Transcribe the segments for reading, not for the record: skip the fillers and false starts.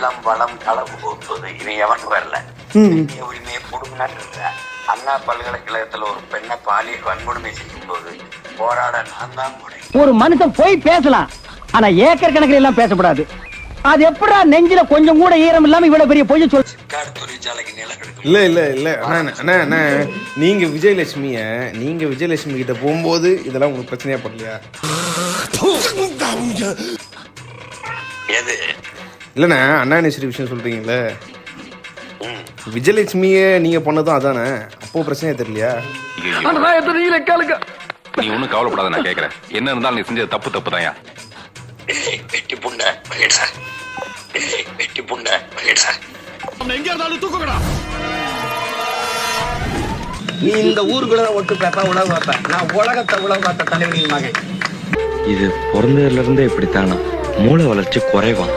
நிலம் வளம் களவு போகும்போது இவன் எவன் வரல. உரிமையை புடுங்கினாட்டு அண்ணா பல்கலைக்கழகத்துல ஒரு பெண்ணை பாலியல் வன்கொடுமை செய்யும் போது போராட நான் தான் போனேன். ஒரு மனுஷன் போய் பேசலாம், ஆனா ஏக்கர் கணக்கில் எல்லாம் பேசக்கூடாது. அது எப்படா நெஞ்சில கொஞ்சம் கூட ஈரம் இல்லாம இவ்வளவு பெரிய பொய் சொல். சிக்காடு தொழிற்சாலைக்கு நிலம் எடுக்கும். இல்ல நீங்க விஜயலட்சுமி கிட்ட போகும்போது இதெல்லாம் உங்களுக்கு பிரச்சனையா படலையா? எது இல்லண்ணா அண்ணா யூனிவர்சிட்டி விஷயம் சொல்றீங்கல்ல, விஜயலட்சுமியை நீங்க பண்ணதும் அதானே, அப்போ பிரச்சனையா தெரியலையா? நீ ஒன்னும் கவலைப்படாத, நான் கேட்கறேன். என்ன இருந்தாலும் நீ செஞ்சது தப்பு தான்யா. வெட்டி புண்டை மகேஷா, வெட்டி புண்டை மகேஷா, எங்க இருந்தாலும் தூக்குங்கடா. நீ இந்த ஊருக்குள்ள ஒட்டு பேப்பா உலக பார்ப்ப, நான் உலகத்தை உலக பார்த்த தலைவனின் மகன். இது பிறந்ததுல இருந்தே இப்படித்தானா, மூளை வளர்ச்சி குறைவா.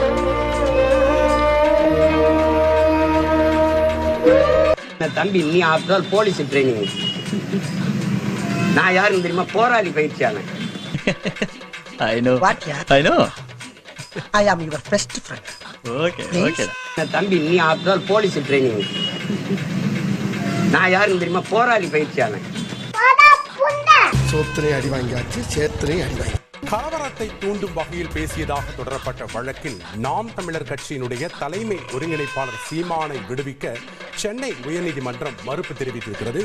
தம்பி நீ ஆஃப்டர் போலீஸ் ட்ரைனிங். நான் யாருன்னு தெரியுமா? போராளி பயிற்சியாளன். I know. What, yeah? I know. I am your best friend. Okay, okay. தம்பி நீ ஆஃப்டர் போலீஸ் ட்ரைனிங். நான் யாருன்னு தெரியுமா? போராளி பயிற்சியாளன். சோத்திரை அடி வாங்கியாச்சு, சேத்திரை அடி வாங்கி. கலவரத்தை தூண்டும் வகையில் பேசியதாக தொடரப்பட்ட வழக்கில் நாம் தமிழர் கட்சியினுடைய தலைமை ஒருங்கிணைப்பாளர் சீமானை விடுவிக்க சென்னை உயர்நீதிமன்றம் மறுப்பு தெரிவித்திருக்கிறது.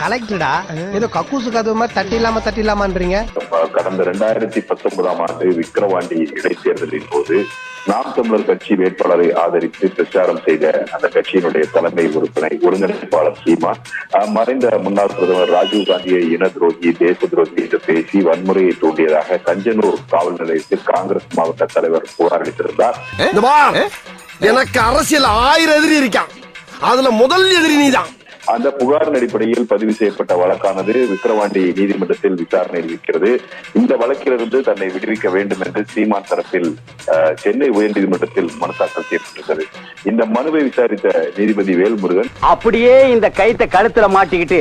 கலெக்டரா ஏதோ கக்கூசு கதவு மாதிரி தட்டிலாமான்றீங்க. கடந்த 2019ஆம் ஆண்டு விக்கிரவாண்டி இடைத்தேர்தலின் போது நாம் தமிழர் கட்சி வேட்பாளரை ஆதரித்து பிரச்சாரம் செய்த அந்த கட்சியினுடைய தலைமை உறுப்பினர் ஒருங்கிணைப்பாளர் சீமான் மறைந்த முன்னாள் பிரதமர் ராஜீவ் காந்தியை இன துரோகி, தேச துரோகி என்று பேசி வன்முறையை தூண்டியதாக கஞ்சனூர் காவல் நிலையத்தில் காங்கிரஸ் மாவட்ட தலைவர் புகார் அளித்திருந்தார். எனக்கு அரசியல் 1000 எதிரி இருக்கான், அதுல முதல் எதிரி நீதான். அந்த புகாரின் அடிப்படையில் பதிவு செய்யப்பட்ட வழக்கானது விக்கிரவாண்டி நீதிமன்றத்தில் விசாரணையில் இருக்கிறது. இந்த வழக்கிலிருந்து தன்னை விடுவிக்க வேண்டும் என்று சீமான் தரப்பில் சென்னை உயர்நீதிமன்றத்தில் மனு தாக்கல் செய்யப்பட்டிருக்கிறது. இந்த மனுவை விசாரித்த நீதிபதி வேல்முருகன், அப்படியே இந்த கைத்தை கழுத்துல மாட்டிக்கிட்டு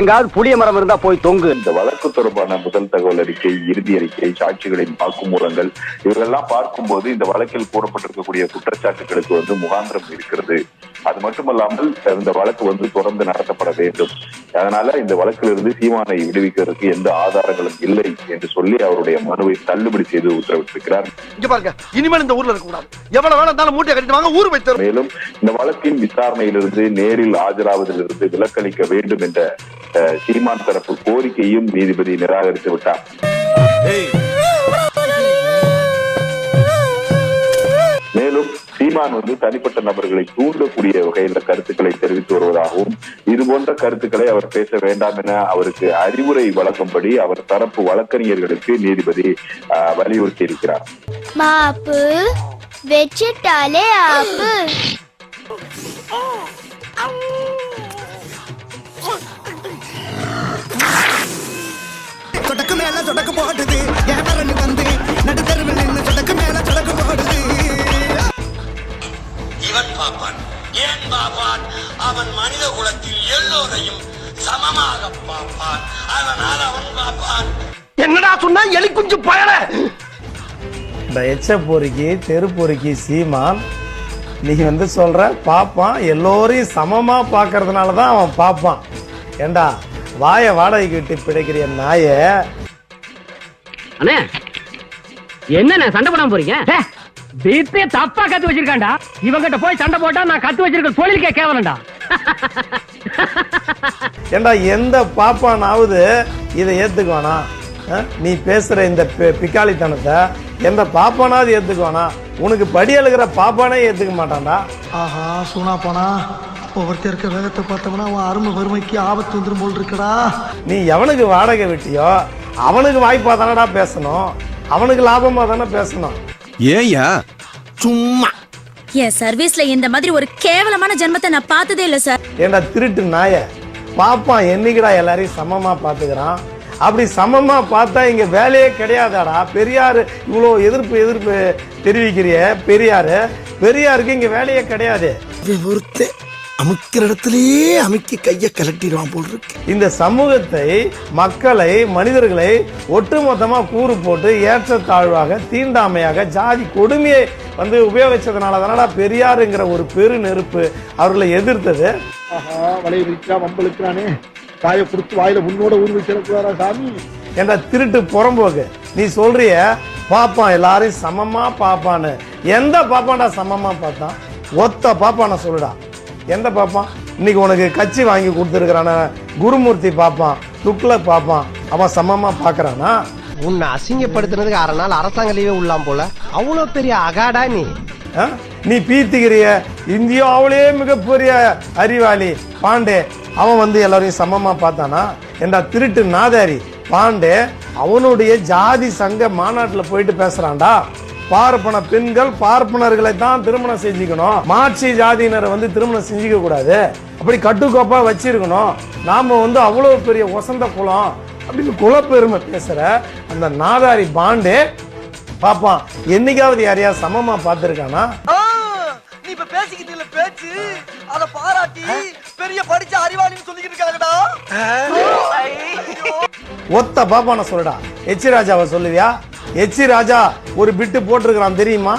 எங்காவது புளிய மரம் இருந்தா போய் தொங்கு. இந்த வழக்கு தொடர்பான முதல் தகவல் அறிக்கை, இறுதி அறிக்கை, சாட்சிகளின் வாக்குமூலங்கள் இவர்களெல்லாம் பார்க்கும்போது இந்த வழக்கில் கூறப்பட்டிருக்கக்கூடிய குற்றச்சாட்டுகளுக்கு முகாந்திரம் இருக்கிறது. அது மட்டுமல்லாமல் இந்த வழக்கு தொடர்ந்து நடத்தப்பட வேண்டும். அதனால இந்த வழக்கிலிருந்து சீமானை விடுவிக்கிறதுக்கு எந்த ஆதாரங்களும் இல்லை என்று சொல்லி அவருடைய மனுவை தள்ளுபடி செய்து உத்தரவிட்டிருக்கிறார். இனிமேல் இந்த ஊர்ல இருக்க கூடாது, எவ்வளவு வேணாலும் மூட்டை கட்டிட்டு வாங்க ஊர் வைத்து. மேலும் இந்த வழக்கின் விசாரணையிலிருந்து நேரில் ஆஜராவதிலிருந்து விலக்களிக்க வேண்டும் என்ற சீமான் தரப்பு கோரிக்கையும் நீதிபதி நிராகரித்து விட்டார். மேலும் சீமான் தனிப்பட்ட நபர்களை தூண்டக்கூடிய வகையில கருத்துக்களை தெரிவித்து வருவதாகவும், இது போன்ற கருத்துக்களை அவர் பேச வேண்டாம் என அவருக்கு அறிவுரை வழங்கும்படி அவர் தரப்பு வழக்கறிஞர்களுக்கு நீதிபதி வலியுறுத்தி இருக்கிறார். மாப்பு வெச்சிட்டாலே ஆப்பு. சொடக்கு மேல சொடக்கு போடுது, ஏமரன்னு வந்து நடுத்தருவில் நின்று சொடக்கு மேல சொடக்கு போடுது. இவன் பாப்பான், ஏன் பாப்பான்? அவன் மனித குலத்தில் எல்லோரையும் சமமாக பார்ப்பான், அதனால் அவன் பாப்பான். என்னடா சொன்னா எலி குஞ்சு பயல. இந்த எச்ச பொறுக்கி தெரு பொறுக்கி சீமான் நீ சொல்ற பாப்பான், எல்லோரையும் சமமா பாக்குறதுனாலதான் அவன் பாப்பான். ஏண்டா வாய வாடகைக்கு விட்டு பிழைக்கிற நாய. அண்ணே என்ன சண்டை போடாம போறீங்க? வீட்டையே தப்பா கத்து வச்சிருக்காண்டா. இவங்கிட்ட போய் சண்டை போட்டா நான் கத்து வச்சிருக்க தொழிலுக்கே கேவலண்டா. ஏண்டா எந்த பாப்பானாவது இதை ஏத்துக்குவானா? நீ பேசுற இந்த பிக்காளித்தனத்தை எந்த பாப்பானாவது ஏத்துக்குவானா? உனக்கு படி எழுகிற பாப்பானே ஏத்துக்க மாட்டான்டா. ஆஹா சூனா போனா ஒவ்வொருத்தர் இருக்க வேகத்தை பார்த்தோம்னா அவன் அருமை வறுமைக்கு ஆபத்து வந்துடும் போல் இருக்கடா. நீ எவனுக்கு வாடகை விட்டியோ அவனுக்கு வாய்ப்பா தானடா பேசணும், அவனுக்கு லாபமா தானே பேசணும். ஏயா சும்மா என் சர்வீஸ்ல இந்த மாதிரி ஒரு கேவலமான ஜென்மத்தை நான் பார்த்ததே இல்ல சார். ஏண்டா திருட்டு நாய, பாப்பான் என்னைக்குடா எல்லாரையும் சமமா பாத்துக்கிறான்? அப்படி சமமா பார்த்தா இங்க வேலையே கிடையாதாடா. பெரியாரு இவ்வளவு எதிர்ப்பு தெரிவிக்கிறிய, பெரியாருக்கு இங்க வேலையே கிடையாது. அமுக்கிற இடத்துலயே அமுக்கி கைய கலட்டிடுவான் போல் இருக்கு. இந்த சமூகத்தை, மக்களை, மனிதர்களை ஒட்டுமொத்தமா கூறு போட்டு ஏற்றத்தாழ்வாக, தீண்டாமையாக, ஜாதி கொடுமையை வந்து உபயோகிச்சதுனால தானடா பெரியாருங்கிற ஒரு பெரு நெருப்பு அவர்களை எதிர்த்தது. வலையை விரிச்சா வம்பளுக்குறானே, வாயை கொடுத்து வாயில உன்னோட ஊர் வச்சிருக்கிறாரா சாமி என்ற திருட்டு புறம்போக்கு. நீ சொல்றிய பாப்பான் எல்லாரையும் சமமா பாப்பான்னு. எந்த பாப்பான்டா சமமா பார்த்தான்? ஒத்த பாப்பான சொல்லுடா. எந்த பாப்பான்? இன்னைக்கு உனக்கு கட்சி வாங்கி கொடுத்துருக்கிறான குருமூர்த்தி பாப்பான், துக்ளக் பாப்பான், அவன் சமமா பாக்குறானா? உன்னை அசிங்கப்படுத்தினதுக்கு 6 நாள் அரசாங்க லீவே உள்ளாம் போல. அவ்வளவு பெரிய அகாடா நீ. நீ பீத்திக்கிறிய இந்தியாவிலே மிகப்பெரிய அறிவாளி பாண்டே, அவன் வந்து எல்லாரையும் சமமா பார்த்தானா? என்ற திருட்டு நாதாரி பாண்டே அவனுடைய ஜாதி சங்க மாநாட்டில் போயிட்டு பேசுறான்டா. பார்ப்பன பெண்கள் பார்ப்பனர்களை தான் திருமணம் செஞ்சுக்கணும், மாட்சி ஜாதியினரை வந்து திருமணம் செஞ்சுக்க கூடாது, அப்படி கட்டுக்கோப்பா வச்சிருக்கணும், நாம வந்து அவ்வளவு பெரிய வசந்த குலம் அப்படின்னு குலப்பெருமை பேசுற அந்த நாதாரி பாண்டே பாப்பான் என்னைக்காவது யாரையா சமமா பார்த்திருக்கானா? நீ இப்ப பேசிக்கிட்டு இல்ல பேச்சு, அத பாராட்டி பெரிய படிச்ச அறிவாளின்னு சொல்லிக்கிட்டு இருக்காங்கடா. ஒத்த பாப்பான சொல்லுடா. எச்சி ராஜாவை சொல்லுவியா? எச்சி ராஜா ஒரு பிட்டு போட்டிருக்கிறான் தெரியுமா?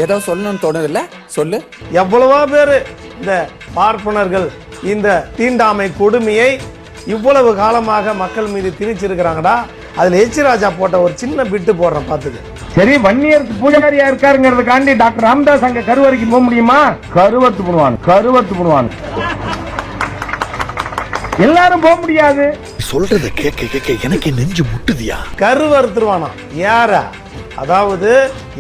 ஏதோ சொல்லணும்னு தோணுதில்ல, சொல்லு. எவ்வளவோ பேரு இந்த பார்ப்பனர்கள் இந்த தீண்டாமை கொடுமையை இவ்வளவு காலமாக மக்கள் மீது திணிச்சிருக்கிறாங்கடா. அதுல எச்சி ராஜா போட்ட ஒரு சின்ன பிட்டு போடுறேன் பாத்துக்க. சரி, வன்னியருக்கு பூஜாரியா இருக்காருங்கிறதுக்காண்டி டாக்டர் ராமதாஸ் அங்க கருவறைக்கு போக முடியுமா? கருவத்து போடுவான். எல்லாரும் போக முடியாது. சொல்றத கேட்க கேட்க எனக்கு நெஞ்சு முட்டுதியா. கருவறுத்துருவானா யாரா? அதாவது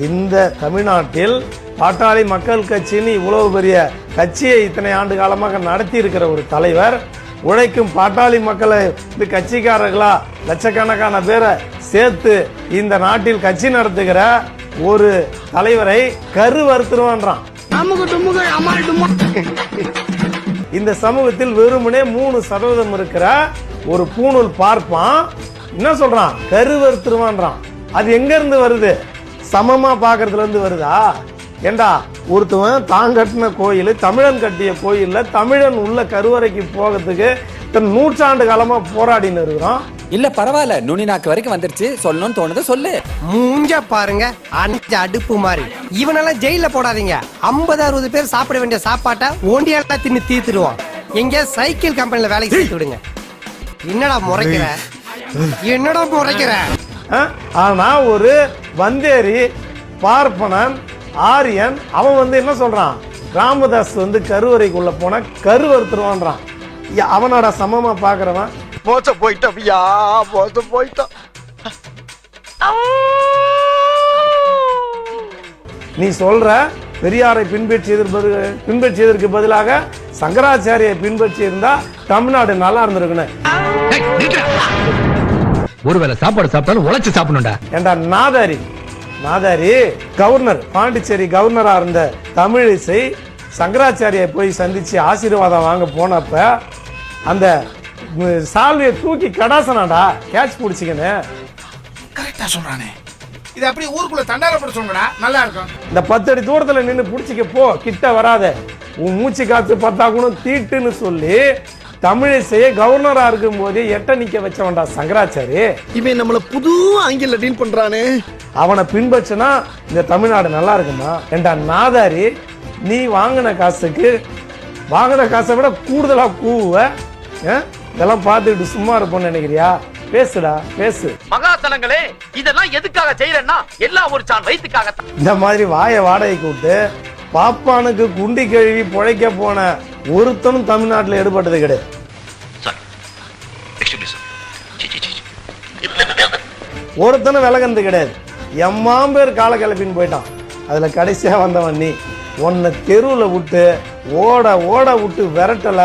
இந்த தமிழ்நாட்டில் பாட்டாளி மக்கள் கட்சின்னு இவ்வளவு பெரிய கட்சியை இத்தனை ஆண்டு காலமாக நடத்தி இருக்கிற ஒரு தலைவர், உழைக்கும் பாட்டாளி மக்களை இந்த கட்சிக்காரர்களா லட்சக்கணக்கான பேரை சேர்த்து இந்த நாட்டில் கட்சி நடத்துகிற ஒரு தலைவரை கருவறுத்துருவான்றான். இந்த சமூகத்தில் வெறுமனே 3% இருக்கிற ஒரு பூணூல் பார்ப்பான் என்ன சொல்றான்? கருவறுத்துருவான்றான். அது எங்க இருந்து வருது? சமமா பாக்குறதுல இருந்து வருதா? ஏண்டா ஒருத்தவன் தான் கட்டின கோயில், தமிழன் கட்டிய கோயில்ல தமிழன் உள்ள கருவறைக்கு போகிறதுக்கு நூற்றாண்டு காலமா போராடின்னு இருக்கிறோம். இல்ல பரவாயில்ல, நுனி நாக்கு வரைக்கும் வந்துருச்சு, சொல்லணும்னு தோணுது சொல்லு. மூஞ்ச பாருங்க, அஞ்சு அடுப்பு மாதிரி. இவனெல்லாம் ஜெயில போடாதீங்க. 50-60 பேர் சாப்பிட வேண்டிய சாப்பாட்டை ஓண்டியால தின்னு தீர்த்துடுவான். எங்க சைக்கிள் கம்பெனில வேலைக்கு சேர்த்து விடுங்க. என்னடா முறைக்கிற? ஆனா ஒரு வந்தேரி பார்ப்பனன் ஆரியன் அவன் வந்து என்ன சொல்றான்? ராமதாஸ் வந்து கருவறைக்குள்ள போன கருவறுத்துருவான்றான். அவனோட சமமா பாக்குறவன் போயிட்டான். நீ சொல்ற பெரியாரை பின்பற்றியதற்கு பதிலாக சங்கராச்சாரியை பின்பற்றி இருந்தா தமிழ்நாடு நல்லா இருந்திருக்கணும். ஒருவேளை சாப்பாடு சாப்பிட்டாலும் உழைச்சு சாப்பிடணும்டா. ஏண்டா நாதாரி கவர்னர், பாண்டிச்சேரி கவர்னரா இருந்த தமிழிசை சங்கராச்சாரியை போய் சந்திச்சு ஆசீர்வாதம் வாங்க போனப்ப அந்த சால்வையை தூக்கி கடாசனாடா கேட்ச் பிடிச்சிக்கன்னு. கரெக்டா சொல்றானே. இது அப்படி ஊருக்குள்ள தண்டாரப்பட சொல்லுடா, நல்லா இருக்கும். இந்த 10 அடி தூரத்துல நின்னு பிடிச்சிக்க போ, கிட்ட வராத, உன் மூச்சு காத்து பத்தாக்கணும் தீட்டுன்னு சொல்லி தமிழிசையை கவர்னரா இருக்கும் போதே எட்ட நிக்க வச்சவன்டா சங்கராச்சாரி. இவன் நம்மள புது ஆங்கில டீல் பண்றானே. அவனை பின்பற்றினா இந்த தமிழ்நாடு நல்லா இருக்குமா? ஏண்டா நாதாரி, நீ வாங்கின காசை விட கூடுதலா கூவ. இதெல்லாம் பார்த்துக்கிட்டு சும்மா இருப்போம்னு நினைக்கிறியா? பேசுடா, பேசு. மகாசனங்களே, இதெல்லாம் எதுக்காக செய்யறேன்னா எல்லாம் ஒரு சான் வயிற்றுக்காக. இந்த மாதிரி வாயை வாடகைக்கு விட்டு பாப்பானுக்கு குண்டி கழுவி பொழைக்க போன ஒருத்தனும் தமிழ்நாட்டில் ஈடுபட்டது கிடையாது. ஒருத்தனும் விலகிறது கிடையாது. எம்மாம் பேர் கால கிளப்பின்னு போயிட்டான். அதுல கடைசியா வந்தவன் நீ. உன்னை தெருவுல விட்டு ஓட விட்டு விரட்டல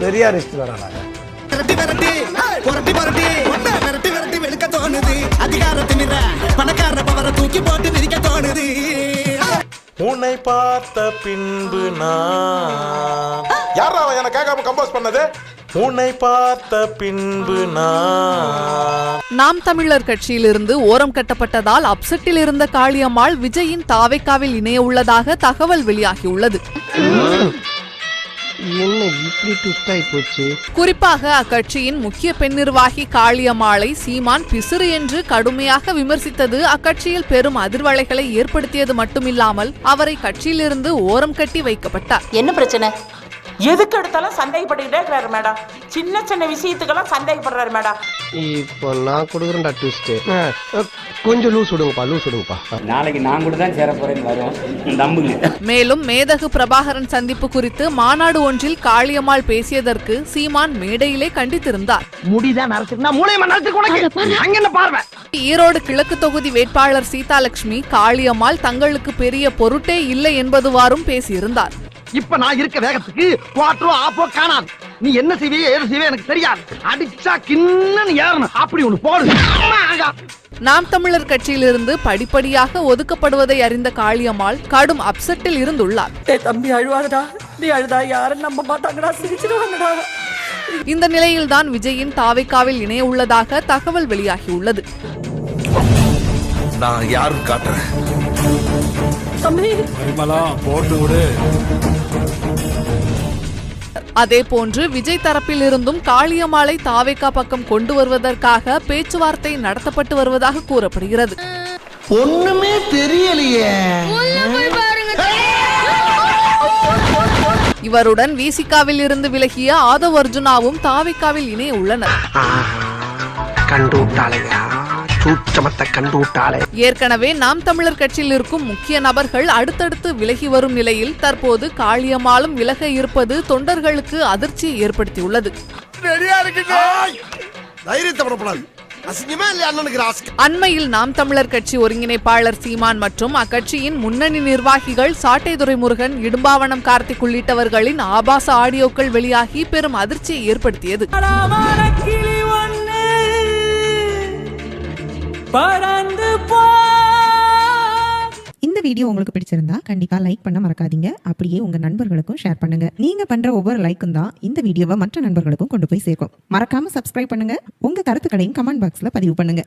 பெரியாரிஸ்ட் வராங்க. உன்னை பார்த்த பின்பு நான் யாரா என்ன கேட்காம கம்போஸ் பண்ணது? உன்னை பார்த்த பின்பு நான். நாம் தமிழர் கட்சியிலிருந்து ஓரம் கட்டப்பட்டதால் அப்செட்டில் இருந்த காளியம்மாள் விஜயின் தாவேக்காவில் இணைய உள்ளதாக தகவல் வெளியாகியுள்ளது. என்ன இப்படி ட்விஸ்ட் ஆகி போச்சு? குறிப்பாக அக்கட்சியின் முக்கிய பெண் நிர்வாகி காளியம்மாளை சீமான் பிசிறு என்று கடுமையாக விமர்சித்தது அக்கட்சியில் பெரும் அதிர்வலைகளை ஏற்படுத்தியது மட்டுமில்லாமல் அவரை கட்சியிலிருந்து ஓரம் கட்டி வைக்கப்பட்டார். என்ன பிரச்சனை? எதுக்கு எடுத்தாலும் சந்தேகப்பட்டுக்கிட்டே இருக்கிறாரு மேடம். சின்ன சின்ன விஷயத்துக்கெல்லாம் சந்தேகப்படுறாரு மேடம். இப்போ நான் கொடுக்குறேன்டா ட்விஸ்ட். கொஞ்சம் லூஸ் விடுங்கப்பா. நாளைக்கு நான் கூட தான் சேர போறேன்னு வரும் நம்புங்க. மேலும் மேதகு பிரபாகரன் சந்திப்பு குறித்து மாநாடு ஒன்றில் காளியம்மாள் பேசியதற்கு சீமான் மேடையிலே கண்டித்திருந்தார். முடிதான் அரசுனா மூளையமா நடத்துக்கு அங்க என்ன பார்வை? ஈரோடு கிழக்கு தொகுதி வேட்பாளர் சீதாலட்சுமி காளியம்மாள் தங்களுக்கு பெரிய பொருட்டே இல்லை என்பதுவாறும் பேசியிருந்தார். இப்ப நான் இருக்க வேகத்துக்கு குவாட்டரோ ஆப்போ காணாது. நீ என்ன செய்வியே ஏது செய்வே எனக்கு தெரியாது. அடிச்சா கிண்ணன்னு ஏறணும். அப்படி ஒண்ணு போடு. நாம் தமிழர் கட்சியிலிருந்து படிப்படியாக ஒதுக்கப்படுவதை அறிந்த காளியம்மாள் கடும் அப்செட்டில் இருந்துள்ளார். தம்பி அழுவாதடா, நீ அழுதா யாரும் நம்ப மாட்டாங்கடா, சிரிச்சிடுவாங்கடா. இந்த நிலையில்தான் விஜயின் தாவேக்காவில் இணைய உள்ளதாக தகவல் வெளியாகியுள்ளது. நான் யாரும் காட்டுறேன். அதேபோன்று விஜய் தரப்பில் இருந்தும் காளியம்மாளை தாவேக்கா பக்கம் கொண்டு வருவதற்காக பேச்சுவார்த்தை நடத்தப்பட்டு வருவதாக கூறப்படுகிறது. ஒண்ணுமே தெரியலையே. இவருடன் விசிகாவில் இருந்து விலகிய ஆதவ் அர்ஜுனாவும் தாவேக்காவில் இணைய உள்ளனர். ஏற்கனவே நாம் தமிழர் கட்சியில் இருக்கும் முக்கிய நபர்கள் அடுத்தடுத்து விலகி வரும் நிலையில் தற்போது காளியம்மாளும் விலக இருப்பது தொண்டர்களுக்கு அதிர்ச்சியை ஏற்படுத்தியுள்ளது. அண்மையில் நாம் தமிழர் கட்சி ஒருங்கிணைப்பாளர் சீமான் மற்றும் அக்கட்சியின் முன்னணி நிர்வாகிகள் சாட்டை துரைமுருகன், இடும்பாவனம் கார்த்திக் உள்ளிட்டவர்களின் ஆபாச ஆடியோக்கள் வெளியாகி பெரும் அதிர்ச்சியை ஏற்படுத்தியது. இந்த வீடியோ உங்களுக்கு பிடிச்சிருந்தா கண்டிப்பா லைக் பண்ண மறக்காதீங்க. அப்படியே உங்க நண்பர்களுக்கும் ஷேர் பண்ணுங்க. நீங்க பண்ற ஒவ்வொரு லைக்கும் தான் இந்த வீடியோவை மற்ற நண்பர்களுக்கும் கொண்டு போய் சேர்க்கும். மறக்காம சப்ஸ்கிரைப் பண்ணுங்க. உங்க கருத்துக்களையும் கமெண்ட் பாக்ஸ்ல பதிவு பண்ணுங்க.